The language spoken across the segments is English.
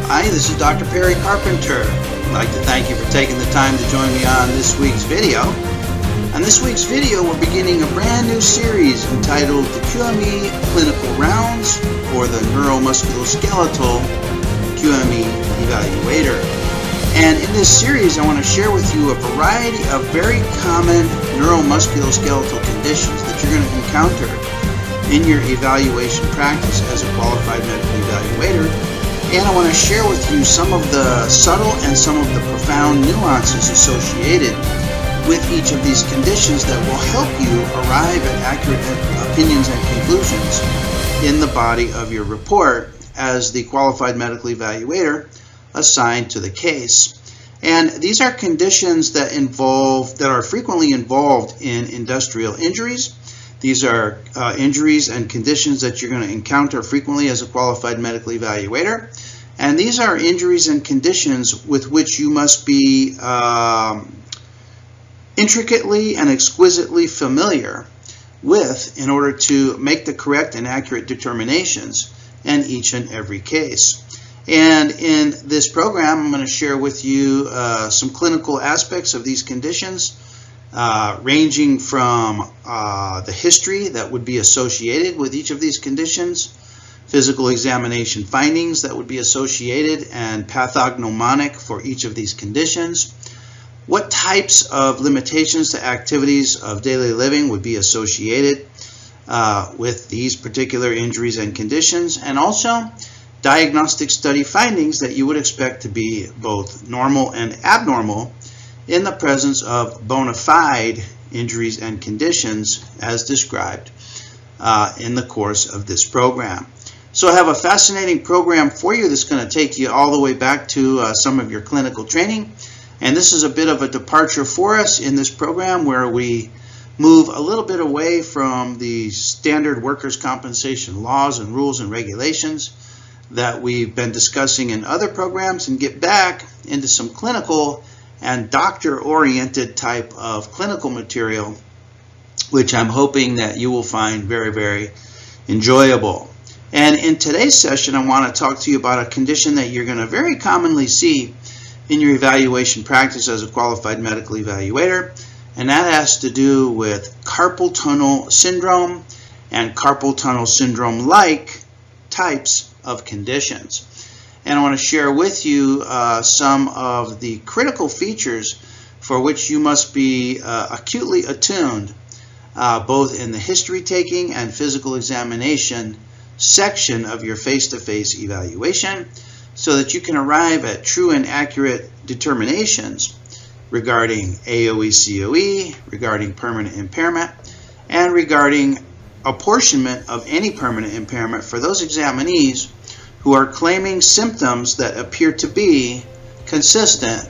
Hi, this is Dr. Perry Carpenter. I'd like to thank you for taking the time to join me on this week's video. On this week's video, we're beginning a brand new series entitled the QME Clinical Rounds, or the Neuromusculoskeletal QME Evaluator. And in this series, I want to share with you a variety of very common neuromusculoskeletal conditions that you're going to encounter in your evaluation practice as a qualified medical evaluator. And I want to share with you some of the subtle and some of the profound nuances associated with each of these conditions that will help you arrive at accurate opinions and conclusions in the body of your report as the qualified medical evaluator assigned to the case. And these are conditions that are frequently involved in industrial injuries. These are injuries and conditions that you're going to encounter frequently as a qualified medical evaluator. And these are injuries and conditions with which you must be intricately and exquisitely familiar with in order to make the correct and accurate determinations in each and every case. And in this program, I'm going to share with you some clinical aspects of these conditions, ranging from the history that would be associated with each of these conditions, physical examination findings that would be associated and pathognomonic for each of these conditions, what types of limitations to activities of daily living would be associated with these particular injuries and conditions, and also diagnostic study findings that you would expect to be both normal and abnormal in the presence of bona fide injuries and conditions as described in the course of this program. So I have a fascinating program for you that's going to take you all the way back to some of your clinical training. And this is a bit of a departure for us in this program where we move a little bit away from the standard workers' compensation laws and rules and regulations that we've been discussing in other programs and get back into some clinical and doctor-oriented type of clinical material, which I'm hoping that you will find very, very enjoyable. And in today's session, I want to talk to you about a condition that you're going to very commonly see in your evaluation practice as a qualified medical evaluator, and that has to do with carpal tunnel syndrome and carpal tunnel syndrome-like types of conditions. And I want to share with you some of the critical features for which you must be acutely attuned, both in the history taking and physical examination section of your face-to-face evaluation, so that you can arrive at true and accurate determinations regarding AOE-COE, regarding permanent impairment, and regarding apportionment of any permanent impairment for those examinees who are claiming symptoms that appear to be consistent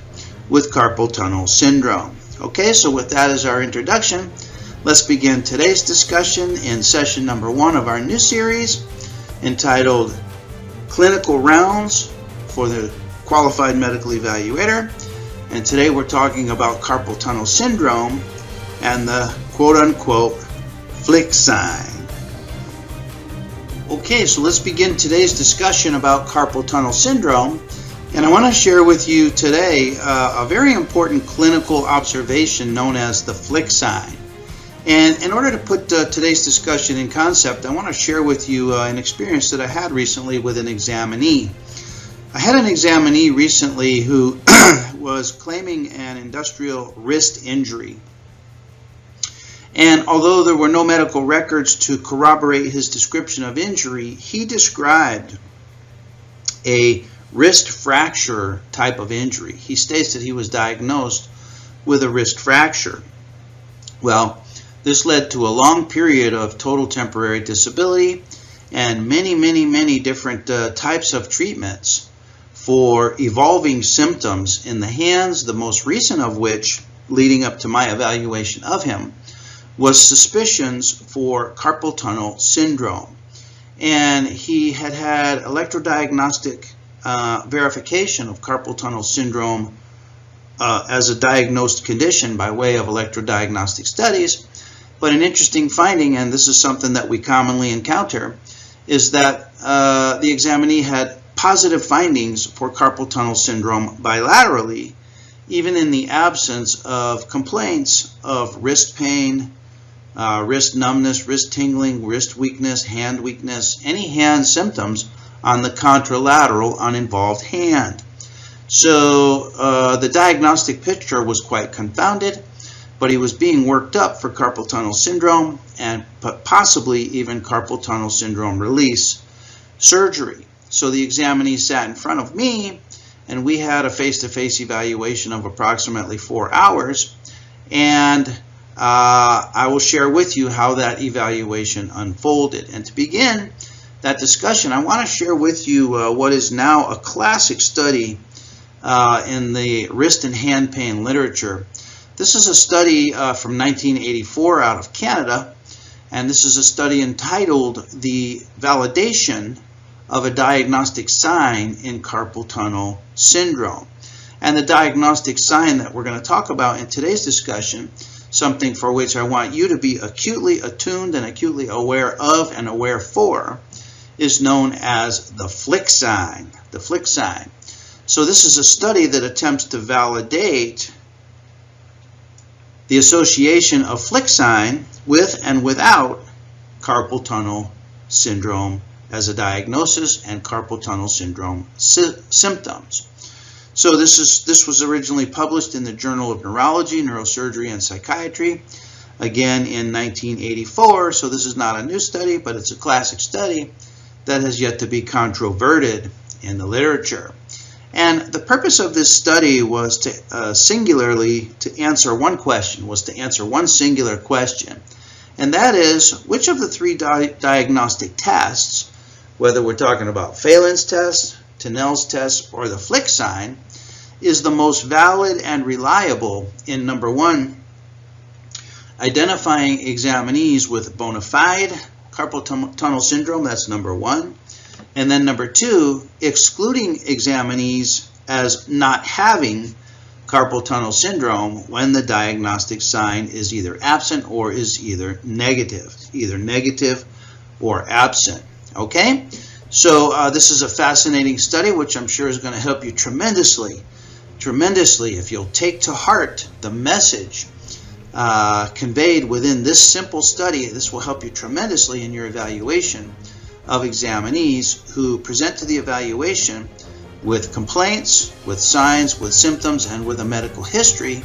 with carpal tunnel syndrome. Okay, so with that as our introduction, let's begin today's discussion in session number 1 of our new series entitled Clinical Rounds for the Qualified Medical Evaluator. And today we're talking about carpal tunnel syndrome and the quote-unquote flick sign. Okay, so let's begin today's discussion about carpal tunnel syndrome. And I want to share with you today a very important clinical observation known as the flick sign. And in order to put today's discussion in concept, I want to share with you an experience that I had recently with an examinee. I had an examinee recently who was claiming an industrial wrist injury. And although there were no medical records to corroborate his description of injury, he described a wrist fracture type of injury. He states that he was diagnosed with a wrist fracture. Well, this led to a long period of total temporary disability and many different types of treatments for evolving symptoms in the hands, the most recent of which, leading up to my evaluation of him, was suspicions for carpal tunnel syndrome. And he had electrodiagnostic verification of carpal tunnel syndrome as a diagnosed condition by way of electrodiagnostic studies. But an interesting finding, and this is something that we commonly encounter, is that the examinee had positive findings for carpal tunnel syndrome bilaterally, even in the absence of complaints of wrist pain, wrist numbness, wrist tingling, wrist weakness, hand weakness, any hand symptoms on the contralateral uninvolved hand. So the diagnostic picture was quite confounded, but he was being worked up for carpal tunnel syndrome and possibly even carpal tunnel syndrome release surgery. So the examinee sat in front of me, and we had a face-to-face evaluation of approximately 4 hours, and I will share with you how that evaluation unfolded. And to begin that discussion, I want to share with you what is now a classic study in the wrist and hand pain literature. This is a study from 1984 out of Canada, and this is a study entitled The Validation of a Diagnostic Sign in Carpal Tunnel Syndrome. And the diagnostic sign that we're going to talk about in today's discussion, something for which I want you to be acutely attuned and acutely aware of and aware for, is known as the flick sign. The flick sign. So this is a study that attempts to validate the association of flick sign with and without carpal tunnel syndrome as a diagnosis and carpal tunnel syndrome symptoms. So this was originally published in the Journal of Neurology, Neurosurgery, and Psychiatry, again in 1984. So this is not a new study, but it's a classic study that has yet to be controverted in the literature. And the purpose of this study was to singularly to answer one singular question, and that is, which of the three diagnostic tests, whether we're talking about Phalen's test, Tinel's test, or the flick sign, is the most valid and reliable in, number one, identifying examinees with bona fide carpal tunnel syndrome, that's number one, and then number two, excluding examinees as not having carpal tunnel syndrome when the diagnostic sign is either absent or is either negative or absent. Okay, so this is a fascinating study which I'm sure is going to help you tremendously if you'll take to heart the message conveyed within this simple study. This will help you tremendously in your evaluation of examinees who present to the evaluation with complaints, with signs, with symptoms, and with a medical history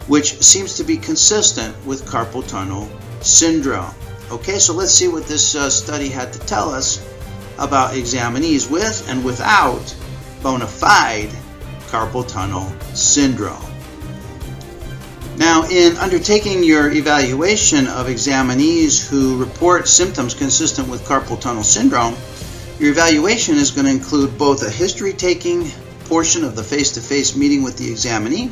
which seems to be consistent with carpal tunnel syndrome. Okay, so let's see what this study had to tell us about examinees with and without bona fide carpal tunnel syndrome. Now, in undertaking your evaluation of examinees who report symptoms consistent with carpal tunnel syndrome, your evaluation is going to include both a history-taking portion of the face-to-face meeting with the examinee,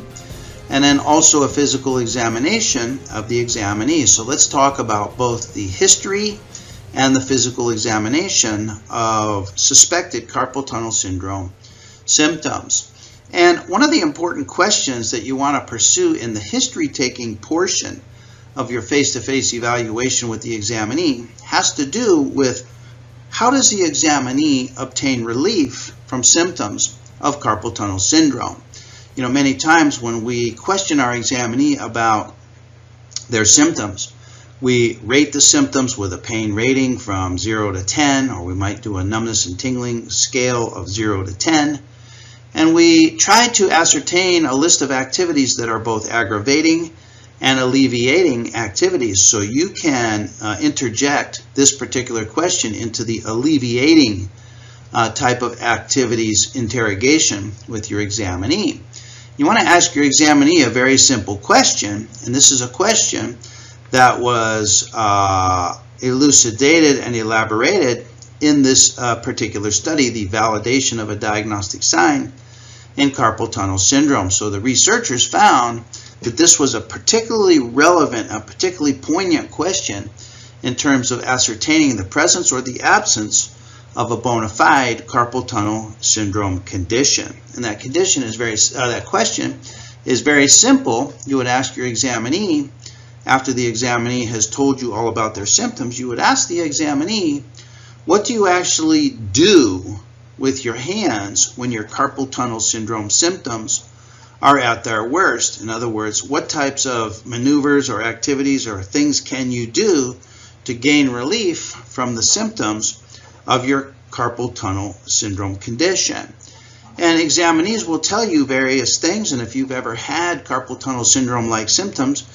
and then also a physical examination of the examinee. So let's talk about both the history and the physical examination of suspected carpal tunnel syndrome symptoms. And one of the important questions that you want to pursue in the history-taking portion of your face-to-face evaluation with the examinee has to do with how does the examinee obtain relief from symptoms of carpal tunnel syndrome. You know, many times when we question our examinee about their symptoms, we rate the symptoms with a pain rating from 0 to 10, or we might do a numbness and tingling scale of 0 to 10. And we try to ascertain a list of activities that are both aggravating and alleviating activities. So you can interject this particular question into the alleviating type of activities interrogation with your examinee. You want to ask your examinee a very simple question, and this is a question that was elucidated and elaborated in this particular study, the validation of a diagnostic sign in carpal tunnel syndrome. So the researchers found that this was a particularly relevant, a particularly poignant question in terms of ascertaining the presence or the absence of a bona fide carpal tunnel syndrome condition. And that condition is that question is very simple. You would ask your examinee, after the examinee has told you all about their symptoms, you would ask the examinee, what do you actually do with your hands when your carpal tunnel syndrome symptoms are at their worst? In other words, what types of maneuvers or activities or things can you do to gain relief from the symptoms of your carpal tunnel syndrome condition? And examinees will tell you various things, and if you've ever had carpal tunnel syndrome-like symptoms,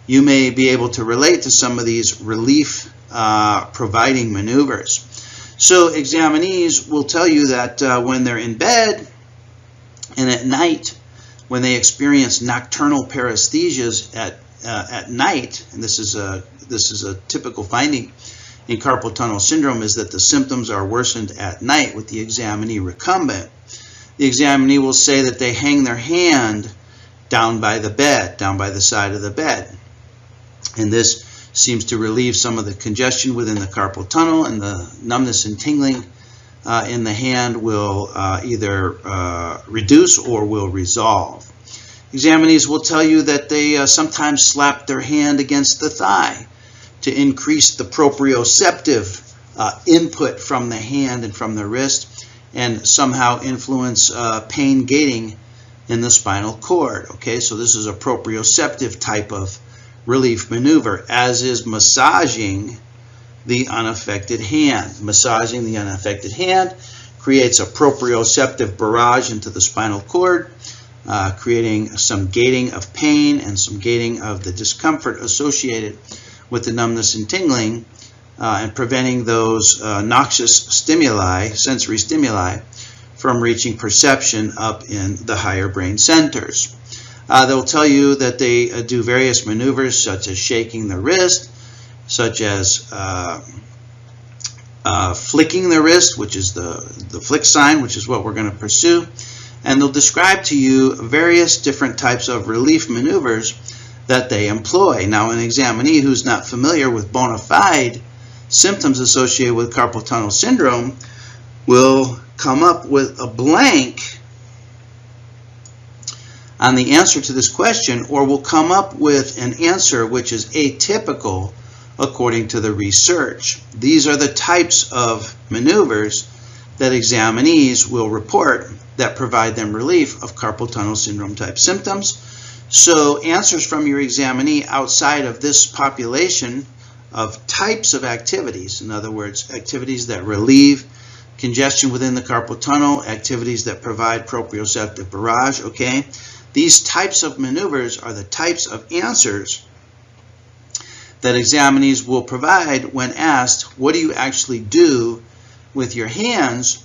you may be able to relate to some of these relief providing maneuvers. So examinees will tell you that when they're in bed and at night, when they experience nocturnal paresthesias at night, and this is a typical finding in carpal tunnel syndrome, is that the symptoms are worsened at night with the examinee recumbent. The examinee will say that they hang their hand down by the bed, down by the side of the bed. And this seems to relieve some of the congestion within the carpal tunnel, and the numbness and tingling in the hand will either reduce or will resolve. Examinees will tell you that they sometimes slap their hand against the thigh to increase the proprioceptive input from the hand and from the wrist, and somehow influence pain gating in the spinal cord. Okay, so this is a proprioceptive type of relief maneuver, as is massaging the unaffected hand. Massaging the unaffected hand creates a proprioceptive barrage into the spinal cord, creating some gating of pain and some gating of the discomfort associated with the numbness and tingling, and preventing those noxious stimuli, sensory stimuli, from reaching perception up in the higher brain centers. They'll tell you that they do various maneuvers such as shaking the wrist, such as flicking the wrist, which is the flick sign, which is what we're going to pursue. And they'll describe to you various different types of relief maneuvers that they employ. Now, an examinee who's not familiar with bona fide symptoms associated with carpal tunnel syndrome will come up with a blank on the answer to this question, or will come up with an answer which is atypical according to the research. These are the types of maneuvers that examinees will report that provide them relief of carpal tunnel syndrome type symptoms. So answers from your examinee outside of this population of types of activities, in other words, activities that relieve congestion within the carpal tunnel, activities that provide proprioceptive barrage, okay? These types of maneuvers are the types of answers that examinees will provide when asked, what do you actually do with your hands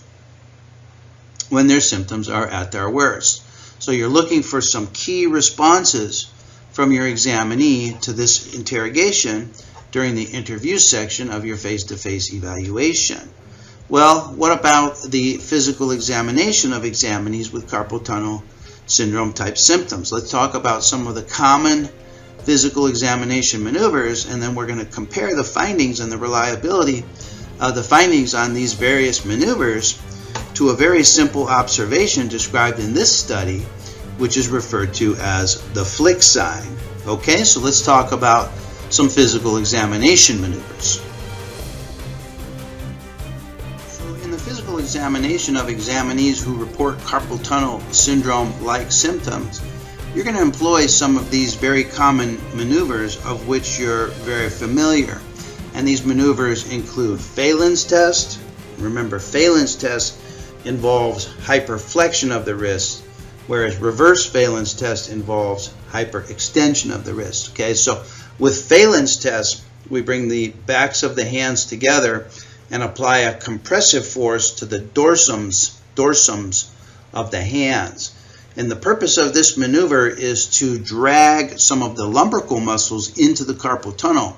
when their symptoms are at their worst? So you're looking for some key responses from your examinee to this interrogation during the interview section of your face-to-face evaluation. Well, what about the physical examination of examinees with carpal tunnel syndrome type symptoms? Let's talk about some of the common physical examination maneuvers, and then we're going to compare the findings and the reliability of the findings on these various maneuvers to a very simple observation described in this study, which is referred to as the flick sign. Okay, so let's talk about some physical examination maneuvers. In the physical examination of examinees who report carpal tunnel syndrome-like symptoms, you're going to employ some of these very common maneuvers of which you're very familiar. And these maneuvers include Phalen's test. Remember, Phalen's test involves hyperflexion of the wrist, whereas reverse Phalen's test involves hyperextension of the wrist. Okay, so with Phalen's test, we bring the backs of the hands together and apply a compressive force to the dorsums of the hands. And the purpose of this maneuver is to drag some of the lumbrical muscles into the carpal tunnel.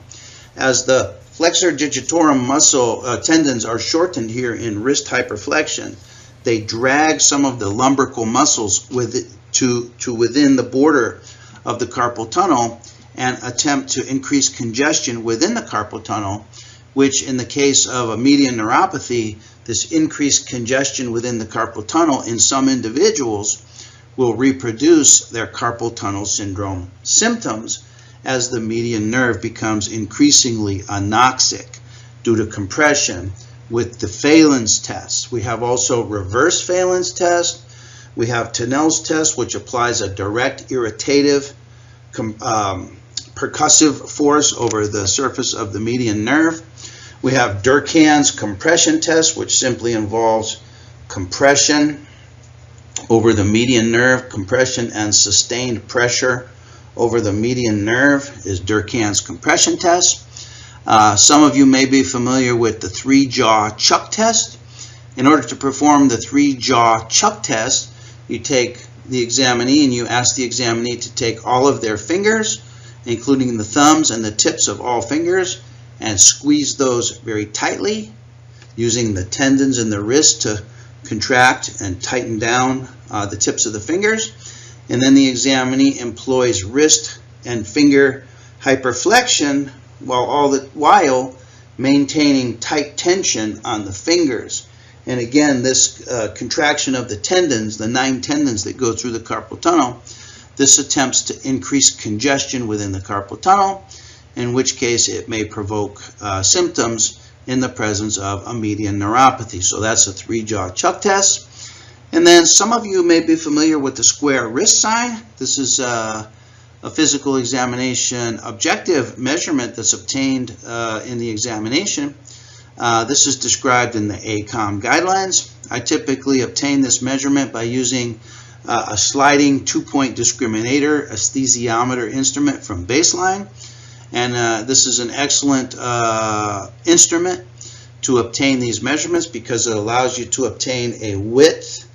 As the flexor digitorum muscle tendons are shortened here in wrist hyperflexion, they drag some of the lumbrical muscles to within the border of the carpal tunnel and attempt to increase congestion within the carpal tunnel, which in the case of a median neuropathy, this increased congestion within the carpal tunnel in some individuals will reproduce their carpal tunnel syndrome symptoms as the median nerve becomes increasingly anoxic due to compression with the Phalen's test. We have also reverse Phalen's test. We have Tinel's test, which applies a direct irritative percussive force over the surface of the median nerve. We have Durkheim's compression test, which simply involves compression over the median nerve. Compression and sustained pressure over the median nerve is Durkheim's compression test. Some of you may be familiar with the three-jaw chuck test. In order to perform the three-jaw chuck test, you take the examinee and you ask the examinee to take all of their fingers, including the thumbs and the tips of all fingers, and squeeze those very tightly, using the tendons in the wrist to contract and tighten down the tips of the fingers. And then the examinee employs wrist and finger hyperflexion while maintaining tight tension on the fingers. And again, this contraction of the tendons, the 9 tendons that go through the carpal tunnel, this attempts to increase congestion within the carpal tunnel, in which case it may provoke symptoms in the presence of a median neuropathy. So that's a three-jaw chuck test. And then some of you may be familiar with the square wrist sign. This is a physical examination objective measurement that's obtained in the examination. This is described in the ACOM guidelines. I typically obtain this measurement by using a sliding 2-point discriminator aesthesiometer instrument from baseline. And this is an excellent instrument to obtain these measurements because it allows you to obtain a width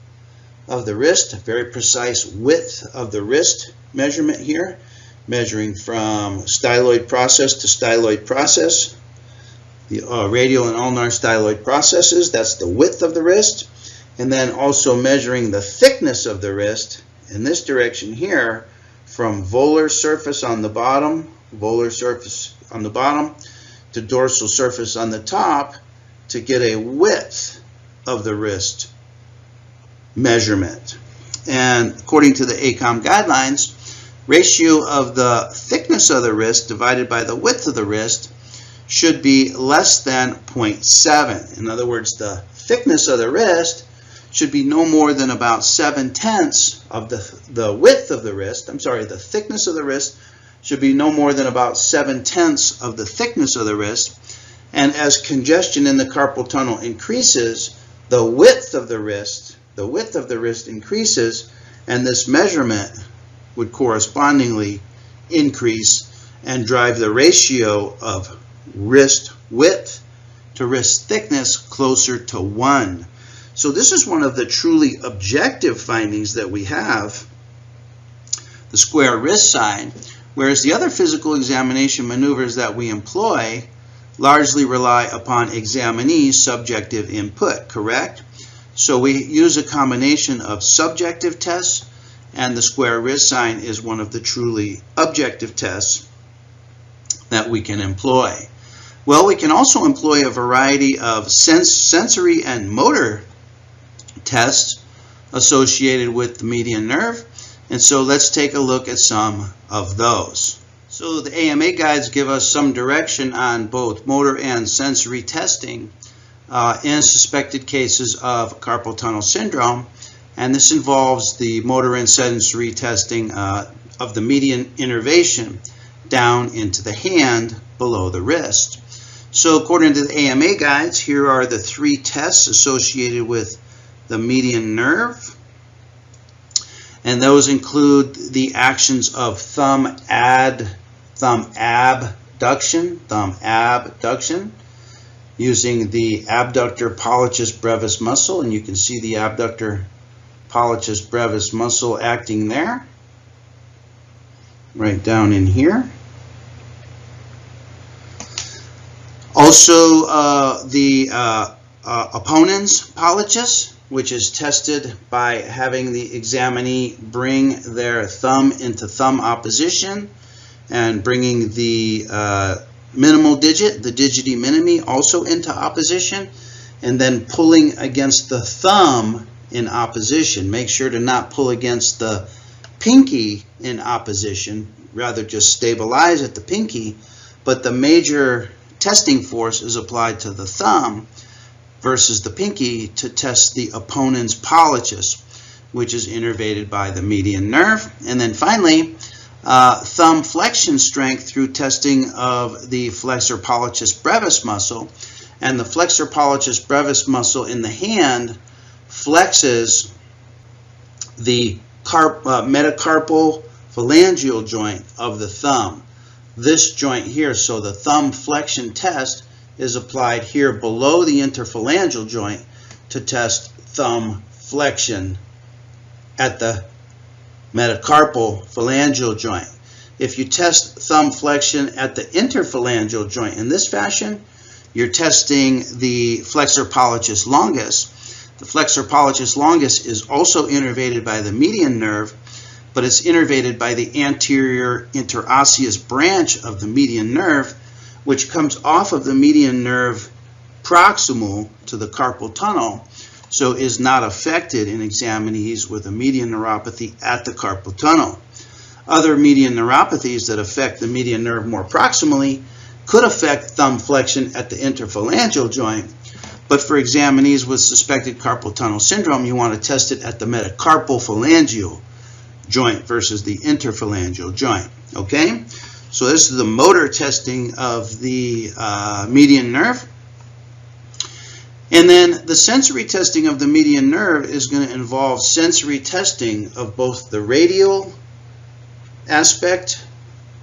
of the wrist, a very precise width of the wrist measurement here, measuring from styloid process to styloid process. The radial and ulnar styloid processes, that's the width of the wrist. And then also measuring the thickness of the wrist in this direction here, from volar surface on the bottom, to dorsal surface on the top, to get a width of the wrist measurement. And according to the ACOM guidelines, ratio of the thickness of the wrist divided by the width of the wrist should be less than 0.7. In other words, the thickness of the wrist should be no more than about 7/10 of the width of the wrist. I'm sorry, the thickness of the wrist should be no more than about 7/10 of the thickness of the wrist. And as congestion in the carpal tunnel increases, the width of the wrist increases, and this measurement would correspondingly increase and drive the ratio of wrist width to wrist thickness closer to 1. So this is one of the truly objective findings that we have, the square wrist sign, whereas the other physical examination maneuvers that we employ largely rely upon examinee subjective input, correct? So we use a combination of subjective tests, and the square wrist sign is one of the truly objective tests that we can employ. Well, we can also employ a variety of sensory and motor tests associated with the median nerve, and so let's take a look at some of those. So the AMA guides give us some direction on both motor and sensory testing in suspected cases of carpal tunnel syndrome, and this involves the motor and sensory testing of the median innervation down into the hand below the wrist. So according to the AMA guides, here are the 3 tests associated with the median nerve, and those include the actions of thumb abduction using the abductor pollicis brevis muscle, and you can see the abductor pollicis brevis muscle acting there, right down in here. Also the opponent's pollicis, which is tested by having the examinee bring their thumb into thumb opposition and bringing the minimal digit, the digiti minimi, also into opposition, and then pulling against the thumb in opposition. Make sure to not pull against the pinky in opposition, rather just stabilize at the pinky, but the major testing force is applied to the thumb versus the pinky to test the opponens pollicis, which is innervated by the median nerve. And then finally, thumb flexion strength through testing of the flexor pollicis brevis muscle. And the flexor pollicis brevis muscle in the hand flexes the metacarpal phalangeal joint of the thumb. This joint here, so the thumb flexion test is applied here below the interphalangeal joint to test thumb flexion at the metacarpal phalangeal joint. If you test thumb flexion at the interphalangeal joint in this fashion, you're testing the flexor pollicis longus. The flexor pollicis longus is also innervated by the median nerve, but it's innervated by the anterior interosseous branch of the median nerve, which comes off of the median nerve proximal to the carpal tunnel, so is not affected in examinees with a median neuropathy at the carpal tunnel. Other median neuropathies that affect the median nerve more proximally could affect thumb flexion at the interphalangeal joint, but for examinees with suspected carpal tunnel syndrome, you want to test it at the metacarpal phalangeal joint versus the interphalangeal joint. Okay, so this is the motor testing of the median nerve. And then the sensory testing of the median nerve is going to involve sensory testing of both the radial aspect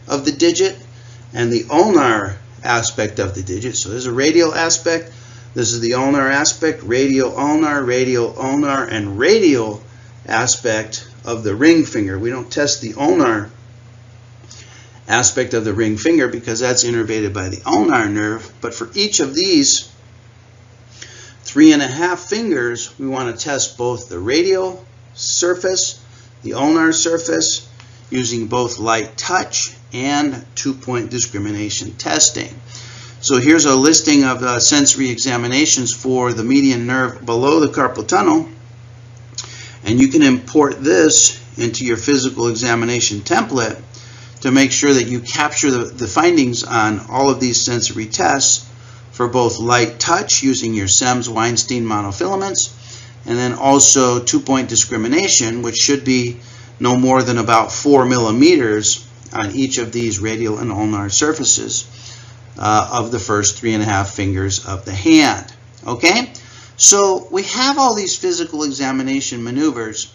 of the digit and the ulnar aspect of the digit. So there's a radial aspect, this is the ulnar aspect, radial, ulnar, and radial aspect of the ring finger. We don't test the ulnar aspect of the ring finger because that's innervated by the ulnar nerve, but for each of these 3.5 fingers, we want to test both the radial surface, the ulnar surface, using both light touch and 2-point discrimination testing. So here's a listing of sensory examinations for the median nerve below the carpal tunnel, and you can import this into your physical examination template to make sure that you capture the findings on all of these sensory tests for both light touch using your Semmes Weinstein monofilaments, and then also 2-point discrimination, which should be no more than about 4 millimeters on each of these radial and ulnar surfaces of the first 3.5 fingers of the hand. Okay, so we have all these physical examination maneuvers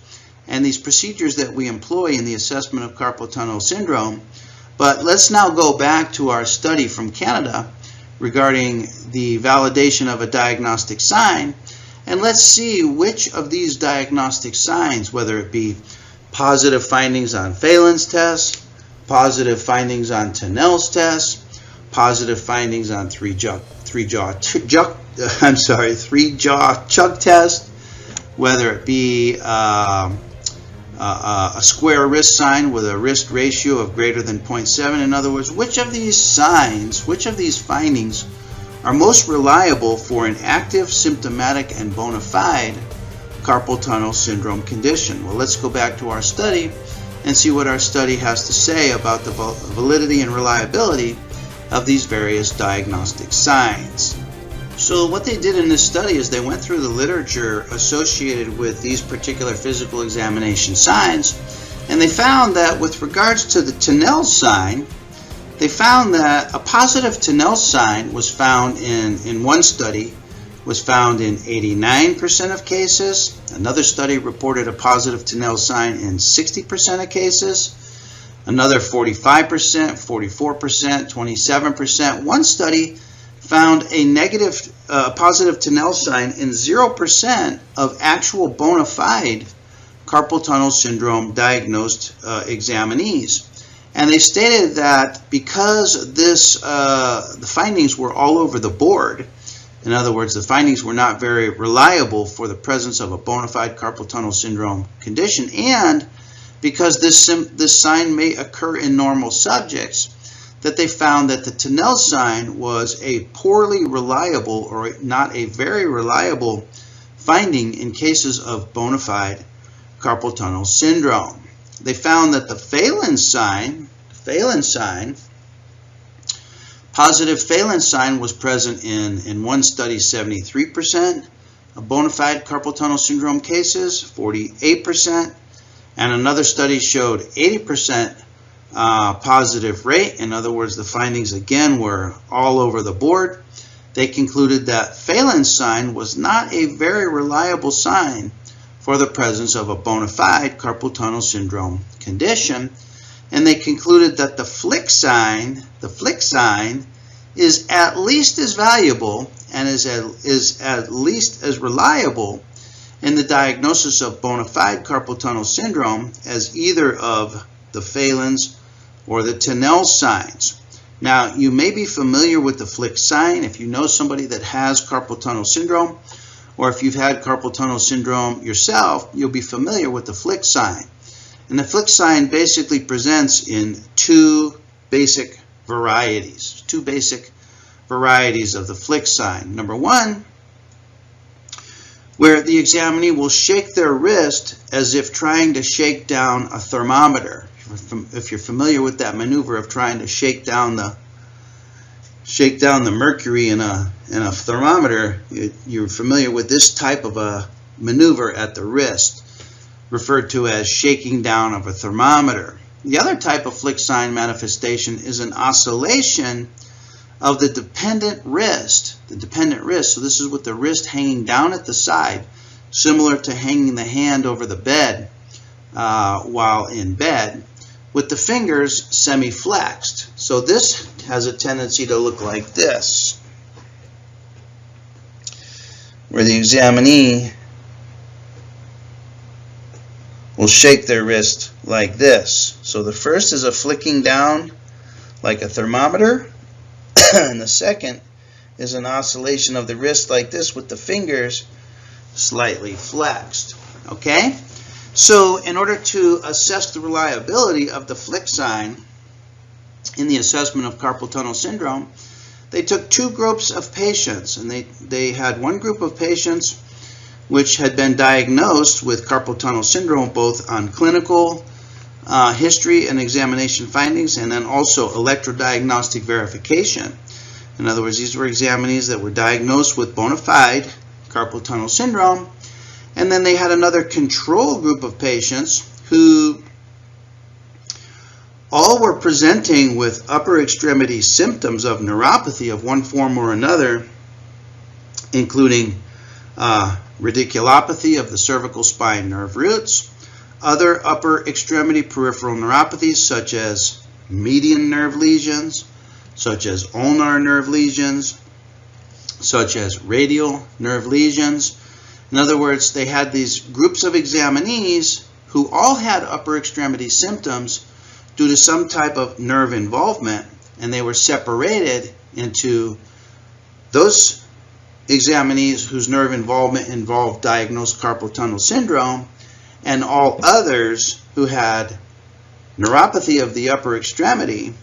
and these procedures that we employ in the assessment of carpal tunnel syndrome, but let's now go back to our study from Canada regarding the validation of a diagnostic sign, and let's see which of these diagnostic signs, whether it be positive findings on Phalen's test, positive findings on Tinel's test, positive findings on three-jaw chug test, whether it be a square wrist sign with a wrist ratio of greater than 0.7. In other words, which of these signs, which of these findings are most reliable for an active, symptomatic, and bona fide carpal tunnel syndrome condition? Well, let's go back to our study and see what our study has to say about the validity and reliability of these various diagnostic signs. So what they did in this study is they went through the literature associated with these particular physical examination signs, and they found that with regards to the Tinel sign, they found that a positive Tinel sign was found in one study, was found in 89% of cases. Another study reported a positive Tinel sign in 60% of cases. Another 45%, 44%, 27%. One study found a negative positive Tinel sign in 0% of actual bona fide carpal tunnel syndrome diagnosed examinees. And they stated that because the findings were all over the board, in other words, the findings were not very reliable for the presence of a bona fide carpal tunnel syndrome condition, and because this sign may occur in normal subjects, that they found that the Tinel sign was a poorly reliable or not a very reliable finding in cases of bona fide carpal tunnel syndrome. They found that the Phalen sign, Positive Phalen sign was present in one study 73% of bona fide carpal tunnel syndrome cases, 48%, and another study showed 80% positive rate. In other words, the findings again were all over the board. They concluded that Phalen sign was not a very reliable sign for the presence of a bona fide carpal tunnel syndrome condition, and they concluded that the flick sign is at least as valuable and is at least as reliable in the diagnosis of bona fide carpal tunnel syndrome as either of the Phalen's or the Tinel signs. Now, you may be familiar with the flick sign if you know somebody that has carpal tunnel syndrome, or if you've had carpal tunnel syndrome yourself, you'll be familiar with the flick sign. And the flick sign basically presents in two basic varieties of the flick sign. Number one, where the examinee will shake their wrist as if trying to shake down a thermometer. If you're familiar with that maneuver of trying to shake down the mercury in a thermometer, you're familiar with this type of a maneuver at the wrist, referred to as shaking down of a thermometer. The other type of flick sign manifestation is an oscillation of the dependent wrist. So this is with the wrist hanging down at the side, similar to hanging the hand over the bed while in bed, with the fingers semi-flexed. So this has a tendency to look like this, where the examinee will shake their wrist like this. So the first is a flicking down like a thermometer, and the second is an oscillation of the wrist like this with the fingers slightly flexed. Okay? So in order to assess the reliability of the flick sign in the assessment of carpal tunnel syndrome, they took two groups of patients, and they had one group of patients which had been diagnosed with carpal tunnel syndrome both on clinical history and examination findings, and then also electrodiagnostic verification. In other words, these were examinees that were diagnosed with bona fide carpal tunnel syndrome, and then they had another control group of patients who all were presenting with upper extremity symptoms of neuropathy of one form or another, including radiculopathy of the cervical spine nerve roots, other upper extremity peripheral neuropathies such as median nerve lesions, such as ulnar nerve lesions, such as radial nerve lesions. In other words, they had these groups of examinees who all had upper extremity symptoms due to some type of nerve involvement, and they were separated into those examinees whose nerve involvement involved diagnosed carpal tunnel syndrome, and all others who had neuropathy of the upper extremity,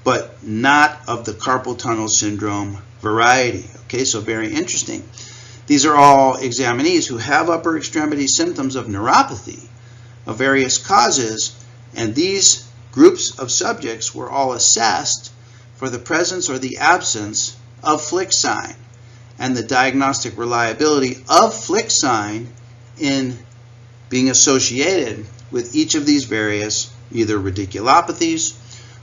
but not of the carpal tunnel syndrome variety. Okay, so very interesting. These are all examinees who have upper extremity symptoms of neuropathy of various causes, and these groups of subjects were all assessed for the presence or the absence of flick sign, and the diagnostic reliability of flick sign in being associated with each of these various either radiculopathies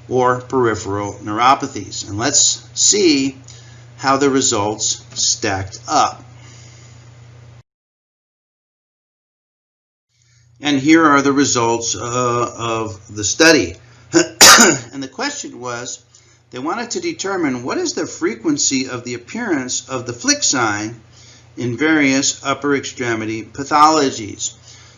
or peripheral neuropathies. And let's see how the results stacked up. And here are the results of the study. And the question was, they wanted to determine what is the frequency of the appearance of the flick sign in various upper extremity pathologies.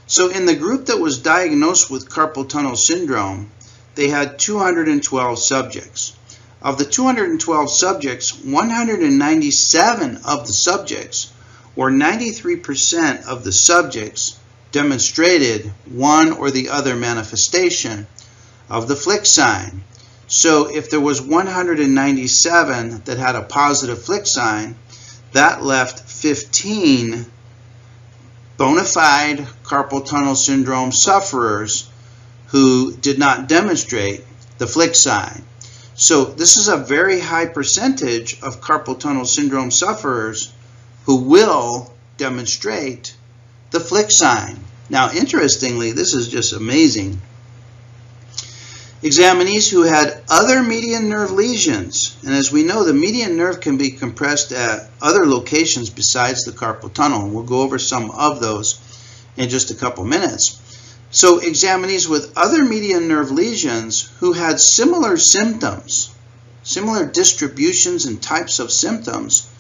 So in the group that was diagnosed with carpal tunnel syndrome, they had 212 subjects. Of the 212 subjects, 197 of the subjects, or 93% of the subjects, demonstrated one or the other manifestation of the flick sign. So if there was 197 that had a positive flick sign, that left 15 bona fide carpal tunnel syndrome sufferers who did not demonstrate the flick sign. So this is a very high percentage of carpal tunnel syndrome sufferers who will demonstrate the flick sign. Now, interestingly, this is just amazing. Examinees who had other median nerve lesions, and as we know, the median nerve can be compressed at other locations besides the carpal tunnel, and we'll go over some of those in just a couple minutes. So examinees with other median nerve lesions who had similar symptoms, similar distributions and types of symptoms,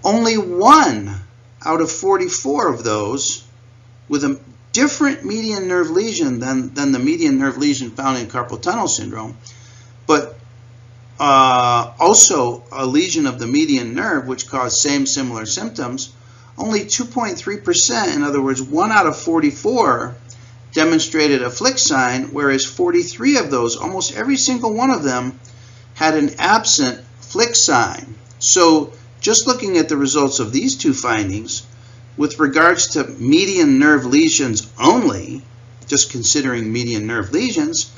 only 1 out of 44 of those with a different median nerve lesion than the median nerve lesion found in carpal tunnel syndrome, but also a lesion of the median nerve which caused similar symptoms, only 2.3%, in other words, 1 out of 44, demonstrated a flick sign, whereas 43 of those, almost every single one of them, had an absent flick sign. So just looking at the results of these two findings, with regards to median nerve lesions only, just considering median nerve lesions,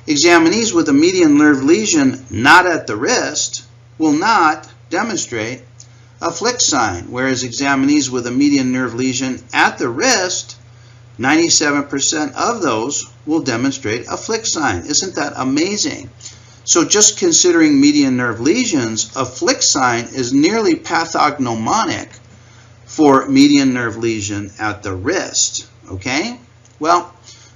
examinees with a median nerve lesion not at the wrist will not demonstrate a flick sign, whereas examinees with a median nerve lesion at the wrist, 97% of those will demonstrate a flick sign. Isn't that amazing? So just considering median nerve lesions, a flick sign is nearly pathognomonic for median nerve lesion at the wrist. Okay? Well,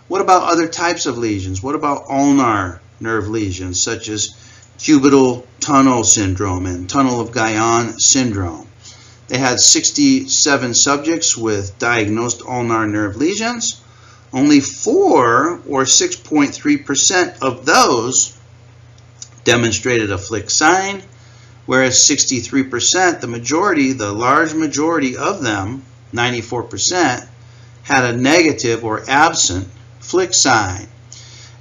what about other types of lesions? What about ulnar nerve lesions, such as cubital tunnel syndrome and tunnel of Guyon syndrome? They had 67 subjects with diagnosed ulnar nerve lesions. Only 4, or 6.3% of those, demonstrated a flick sign, whereas 63%, the large majority of them, 94%, had a negative or absent flick sign.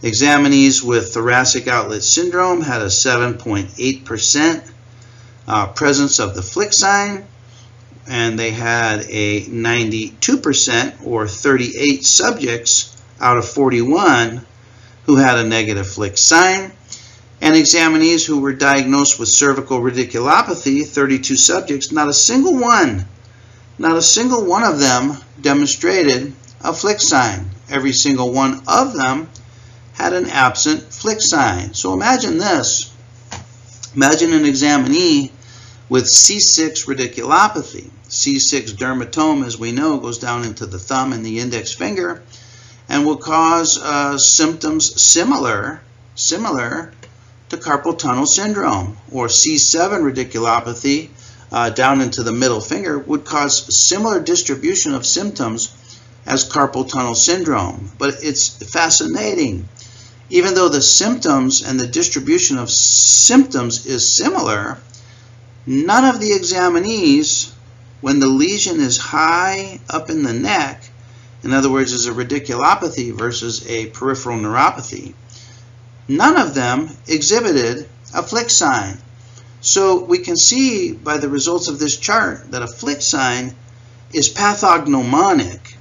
Examinees with thoracic outlet syndrome had a 7.8% presence of the flick sign, and they had a 92%, or 38 subjects out of 41, who had a negative flick sign. And examinees who were diagnosed with cervical radiculopathy, 32 subjects, not a single one of them demonstrated a flick sign. Every single one of them had an absent flick sign. So imagine this. Imagine an examinee with C6 radiculopathy. C6 dermatome, as we know, goes down into the thumb and the index finger and will cause symptoms similar to carpal tunnel syndrome. Or C7 radiculopathy down into the middle finger would cause similar distribution of symptoms as carpal tunnel syndrome. But it's fascinating. Even though the symptoms and the distribution of symptoms is similar, none of the examinees, when the lesion is high up in the neck, in other words, is a radiculopathy versus a peripheral neuropathy, none of them exhibited a flick sign. So we can see by the results of this chart that a flick sign is pathognomonic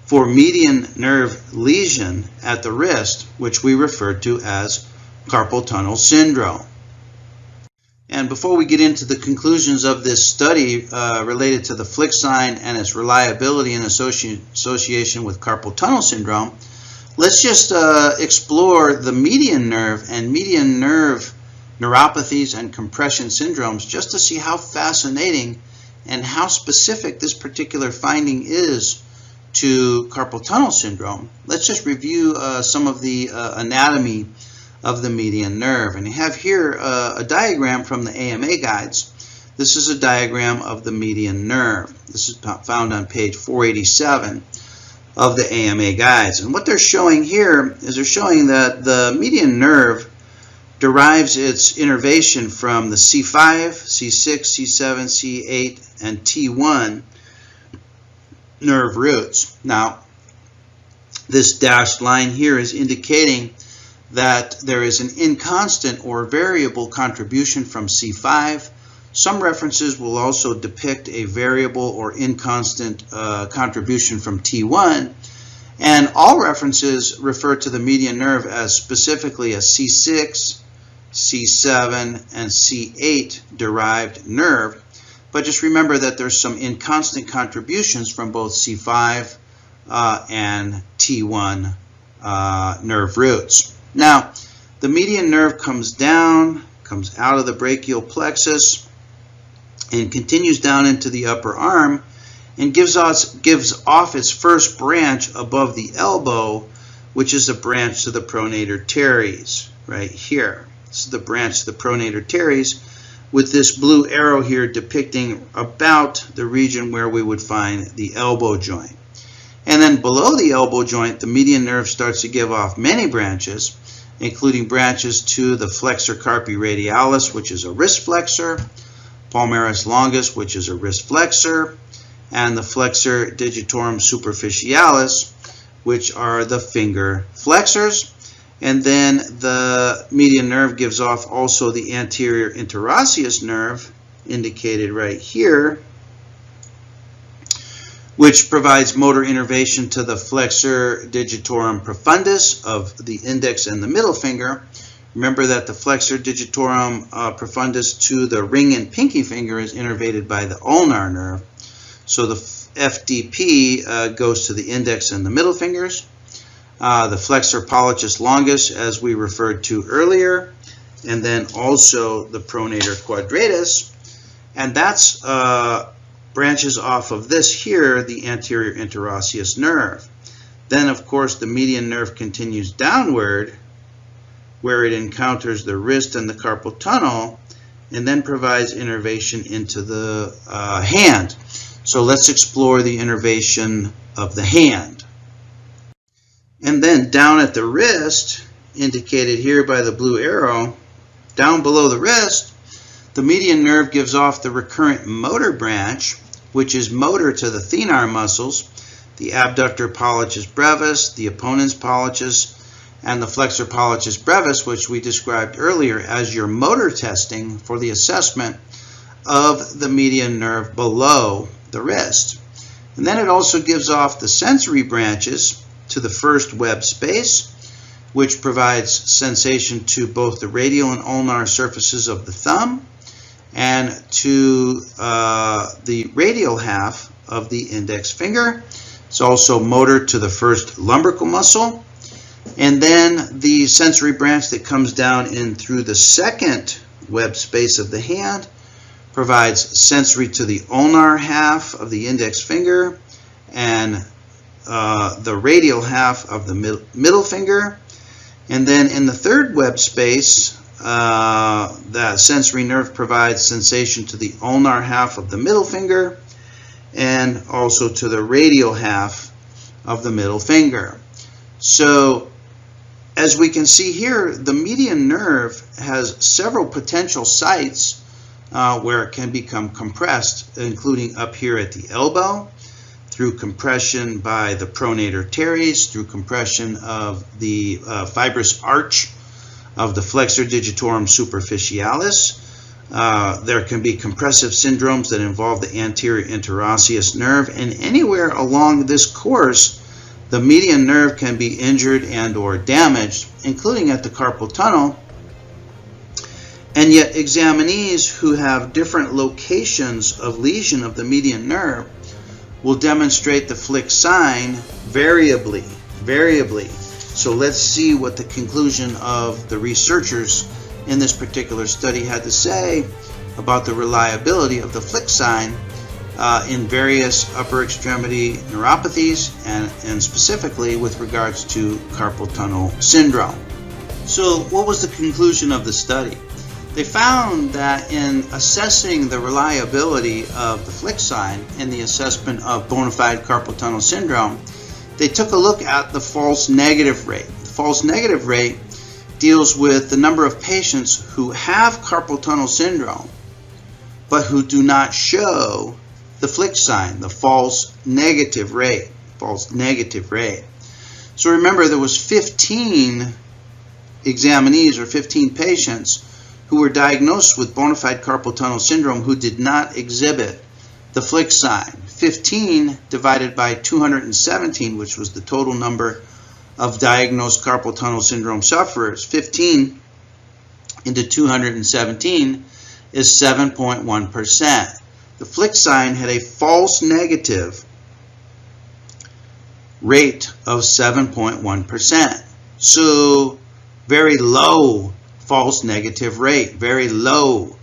for median nerve lesion at the wrist, which we refer to as carpal tunnel syndrome. And before we get into the conclusions of this study related to the flick sign and its reliability in association with carpal tunnel syndrome, let's just explore the median nerve and median nerve neuropathies and compression syndromes, just to see how fascinating and how specific this particular finding is to carpal tunnel syndrome. Let's just review some of the anatomy of the median nerve. And you have here a diagram from the AMA guides. This is a diagram of the median nerve. This is found on page 487 of the AMA guides. And what they're showing here is they're showing that the median nerve derives its innervation from the C5, C6, C7, C8, and T1 nerve roots. Now, this dashed line here is indicating that there is an inconstant or variable contribution from C5. Some references will also depict a variable or inconstant contribution from T1. And all references refer to the median nerve as specifically a C6, C7, and C8 derived nerve. But just remember that there's some inconstant contributions from both C5 and T1 nerve roots. Now, the median nerve comes down, comes out of the brachial plexus, and continues down into the upper arm, and gives off its first branch above the elbow, which is a branch to the pronator teres, right here. This is the branch to the pronator teres, with this blue arrow here depicting about the region where we would find the elbow joint. And then below the elbow joint, the median nerve starts to give off many branches, including branches to the flexor carpi radialis, which is a wrist flexor, palmaris longus, which is a wrist flexor, and the flexor digitorum superficialis, which are the finger flexors. And then the median nerve gives off also the anterior interosseous nerve, indicated right here, which provides motor innervation to the flexor digitorum profundus of the index and the middle finger. Remember that the flexor digitorum profundus to the ring and pinky finger is innervated by the ulnar nerve. So the FDP goes to the index and the middle fingers. The flexor pollicis longus, as we referred to earlier, and then also the pronator quadratus, and that's branches off of this here, the anterior interosseous nerve. Then, of course, the median nerve continues downward, where it encounters the wrist and the carpal tunnel, and then provides innervation into the hand. So let's explore the innervation of the hand. And then down at the wrist, indicated here by the blue arrow, down below the wrist, the median nerve gives off the recurrent motor branch, which is motor to the thenar muscles, the abductor pollicis brevis, the opponens pollicis, and the flexor pollicis brevis, which we described earlier as your motor testing for the assessment of the median nerve below the wrist. And then it also gives off the sensory branches to the first web space, which provides sensation to both the radial and ulnar surfaces of the thumb and to the radial half of the index finger. It's also motor to the first lumbrical muscle. And then the sensory branch that comes down in through the second web space of the hand provides sensory to the ulnar half of the index finger and the radial half of the middle finger. And then in the third web space, that sensory nerve provides sensation to the ulnar half of the middle finger and also to the radial half of the middle finger. So as we can see here, the median nerve has several potential sites where it can become compressed, including up here at the elbow, through compression by the pronator teres, through compression of the fibrous arch of the flexor digitorum superficialis. There can be compressive syndromes that involve the anterior interosseous nerve, and anywhere along this course, the median nerve can be injured and or damaged, including at the carpal tunnel. And yet examinees who have different locations of lesion of the median nerve will demonstrate the flick sign variably. So let's see what the conclusion of the researchers in this particular study had to say about the reliability of the flick sign in various upper extremity neuropathies and specifically with regards to carpal tunnel syndrome. So what was the conclusion of the study? They found that in assessing the reliability of the flick sign in the assessment of bona fide carpal tunnel syndrome, they took a look at the false negative rate. The false negative rate deals with the number of patients who have carpal tunnel syndrome but who do not show the flick sign, the false negative rate. So remember, there was 15 examinees or 15 patients who were diagnosed with bona fide carpal tunnel syndrome who did not exhibit the flick sign. 15 divided by 217, which was the total number of diagnosed carpal tunnel syndrome sufferers. 15 into 217 is 7.1%. The flick sign had a false negative rate of 7.1%. So very low false negative rate, very low.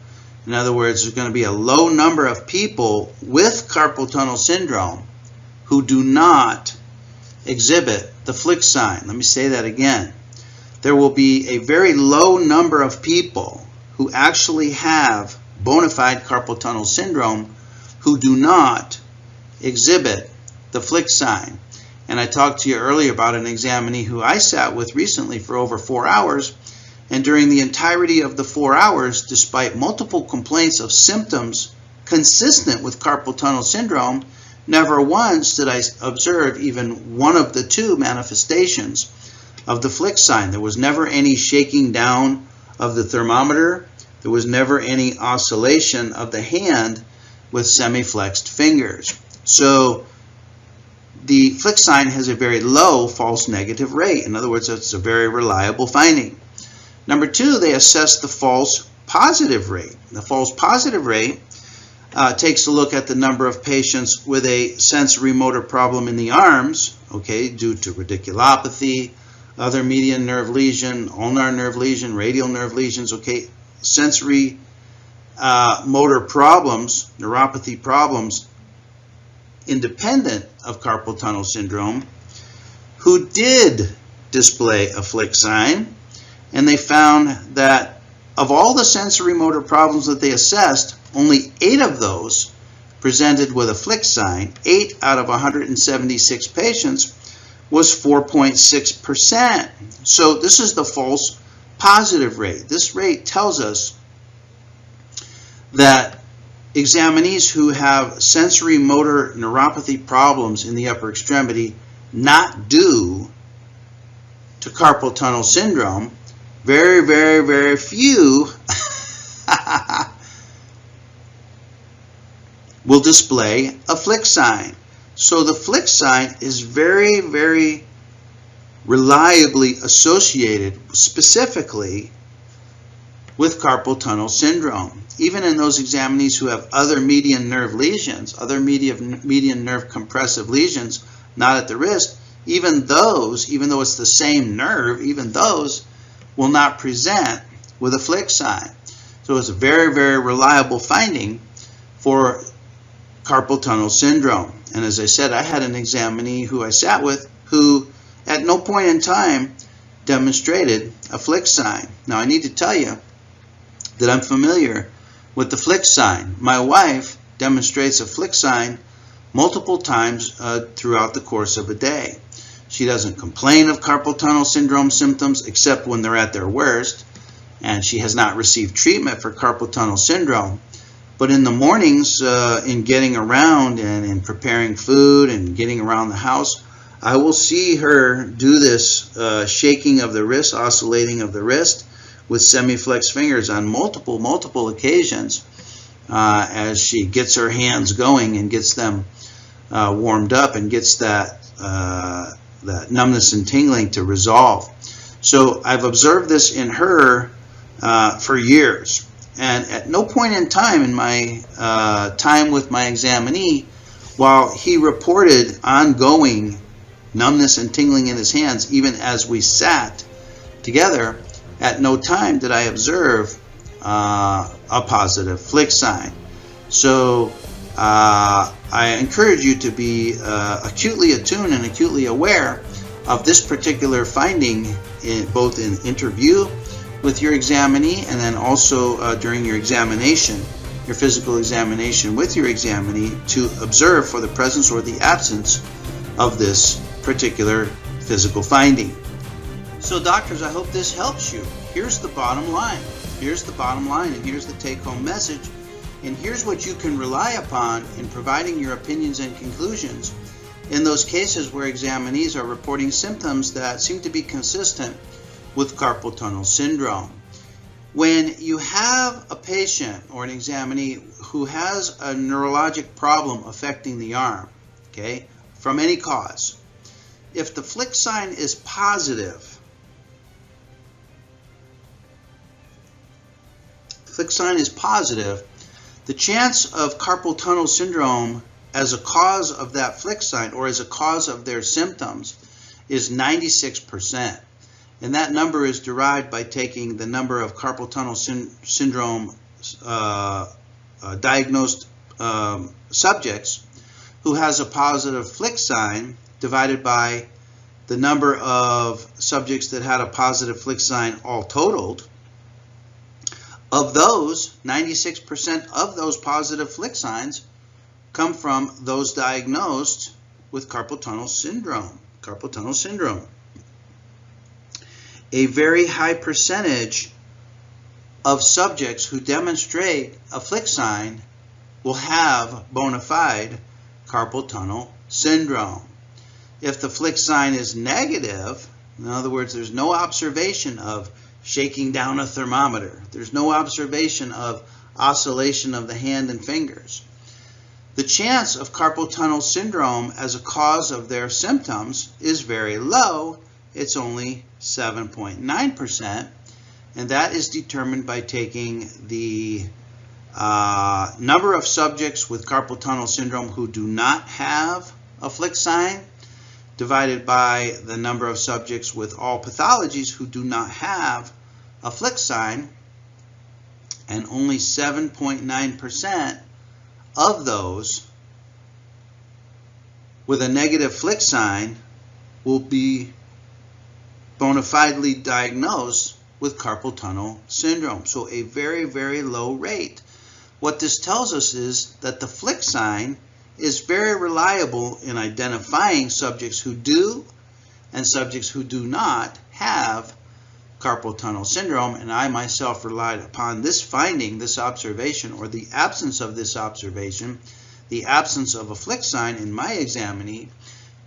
In other words, there's going to be a low number of people with carpal tunnel syndrome who do not exhibit the flick sign. Let me say that again. There will be a very low number of people who actually have bona fide carpal tunnel syndrome who do not exhibit the flick sign. And I talked to you earlier about an examinee who I sat with recently for over 4 hours, and during the entirety of the 4 hours, despite multiple complaints of symptoms consistent with carpal tunnel syndrome, never once did I observe even one of the two manifestations of the flick sign. There was never any shaking down of the thermometer. There was never any oscillation of the hand with semi-flexed fingers. So the flick sign has a very low false negative rate. In other words, it's a very reliable finding. Number two, they assess the false positive rate. The false positive rate takes a look at the number of patients with a sensory motor problem in the arms, okay, due to radiculopathy, other median nerve lesion, ulnar nerve lesion, radial nerve lesions, okay, sensory motor problems, neuropathy problems, independent of carpal tunnel syndrome, who did display a flick sign, and they found that of all the sensory motor problems that they assessed, only 8 of those presented with a flick sign. 8 out of 176 patients was 4.6%. So this is the false positive rate. This rate tells us that examinees who have sensory motor neuropathy problems in the upper extremity not due to carpal tunnel syndrome, very, very, very few will display a flick sign. So the flick sign is very, very reliably associated specifically with carpal tunnel syndrome. Even in those examinees who have other median nerve lesions, other median nerve compressive lesions, not at the wrist, even those, even though it's the same nerve, even those will not present with a flick sign. So it's a very, very reliable finding for carpal tunnel syndrome. And as I said, I had an examinee who I sat with who at no point in time demonstrated a flick sign. Now I need to tell you that I'm familiar with the flick sign. My wife demonstrates a flick sign multiple times throughout the course of a day. She doesn't complain of carpal tunnel syndrome symptoms except when they're at their worst, and she has not received treatment for carpal tunnel syndrome. But in the mornings, in getting around and in preparing food and getting around the house, I will see her do this shaking of the wrist, oscillating of the wrist with semi-flexed fingers on multiple occasions as she gets her hands going and gets them warmed up and gets that numbness and tingling to resolve. So I've observed this in her for years. And at no point in time in my time with my examinee, while he reported ongoing numbness and tingling in his hands, even as we sat together, at no time did I observe a positive flick sign. So I encourage you to be acutely attuned and acutely aware of this particular finding, both in interview with your examinee and then also during your examination, your physical examination with your examinee, to observe for the presence or the absence of this particular physical finding. So doctors, I hope this helps you. Here's the bottom line. Here's the bottom line, and here's the take-home message. And here's what you can rely upon in providing your opinions and conclusions in those cases where examinees are reporting symptoms that seem to be consistent with carpal tunnel syndrome. When you have a patient or an examinee who has a neurologic problem affecting the arm, okay, from any cause, if the flick sign is positive, sign is positive, the chance of carpal tunnel syndrome as a cause of that flick sign or as a cause of their symptoms is 96%. And that number is derived by taking the number of carpal tunnel syndrome diagnosed subjects who has a positive flick sign divided by the number of subjects that had a positive flick sign all totaled. Of those, 96% of those positive flick signs come from those diagnosed with carpal tunnel syndrome. Carpal tunnel syndrome. A very high percentage of subjects who demonstrate a flick sign will have bona fide carpal tunnel syndrome. If the flick sign is negative, in other words, there's no observation of shaking down a thermometer, there's no observation of oscillation of the hand and fingers, the chance of carpal tunnel syndrome as a cause of their symptoms is very low. It's only 7.9%, and that is determined by taking the number of subjects with carpal tunnel syndrome who do not have a flick sign divided by the number of subjects with all pathologies who do not have a flick sign, and only 7.9% of those with a negative flick sign will be bona fidely diagnosed with carpal tunnel syndrome. So a very, very low rate. What this tells us is that the flick sign is very reliable in identifying subjects who do and subjects who do not have carpal tunnel syndrome, and I myself relied upon this finding, this observation, or the absence of this observation, the absence of a flick sign in my examinee,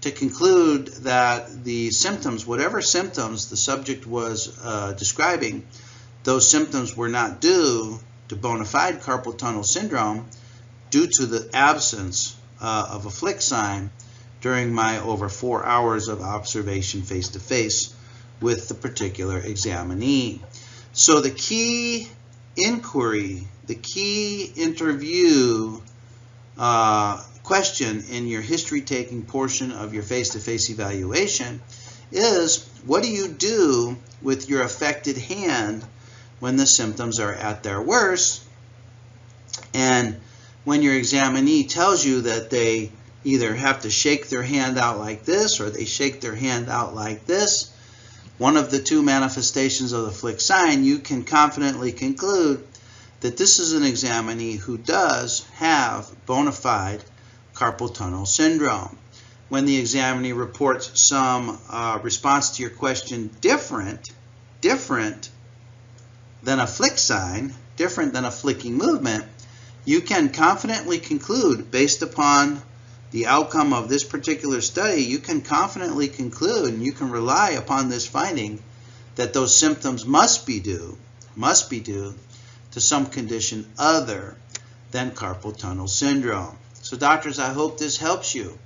to conclude that the symptoms, whatever symptoms the subject was describing, those symptoms were not due to bona fide carpal tunnel syndrome due to the absence of a flick sign during my over 4 hours of observation face-to-face with the particular examinee. So the key inquiry, the key interview question in your history-taking portion of your face-to-face evaluation is, what do you do with your affected hand when the symptoms are at their worst? And when your examinee tells you that they either have to shake their hand out like this or they shake their hand out like this, one of the two manifestations of the flick sign, you can confidently conclude that this is an examinee who does have bona fide carpal tunnel syndrome. When the examinee reports some response to your question different than a flick sign, different than a flicking movement, you can confidently conclude, based upon the outcome of this particular study, you can confidently conclude, and you can rely upon this finding, that those symptoms must be due to some condition other than carpal tunnel syndrome. So doctors, I hope this helps you.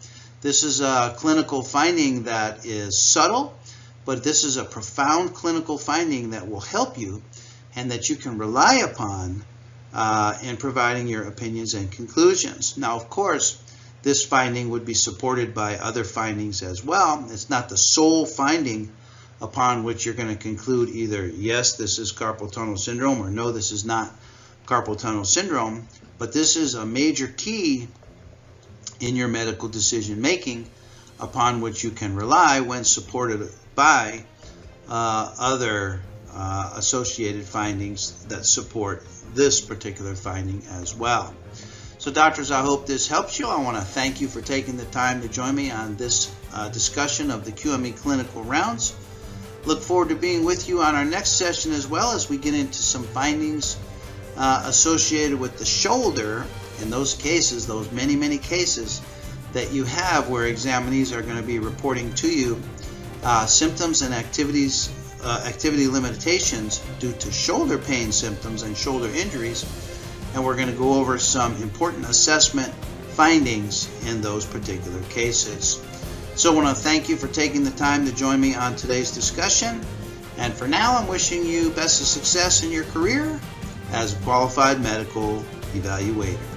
This is a clinical finding that is subtle, but this is a profound clinical finding that will help you and that you can rely upon in providing your opinions and conclusions. Now, of course, this finding would be supported by other findings as well. It's not the sole finding upon which you're going to conclude either, yes, this is carpal tunnel syndrome, or no, this is not carpal tunnel syndrome, but this is a major key in your medical decision making upon which you can rely when supported by other associated findings that support this particular finding as well. So doctors, I hope this helps you. I want to thank you for taking the time to join me on this discussion of the QME clinical rounds. Look forward to being with you on our next session, as well as we get into some findings associated with the shoulder in those cases, those many cases that you have where examinees are going to be reporting to you symptoms and activity limitations due to shoulder pain symptoms and shoulder injuries. And we're going to go over some important assessment findings in those particular cases. So I want to thank you for taking the time to join me on today's discussion. And for now, I'm wishing you best of success in your career as a qualified medical evaluator.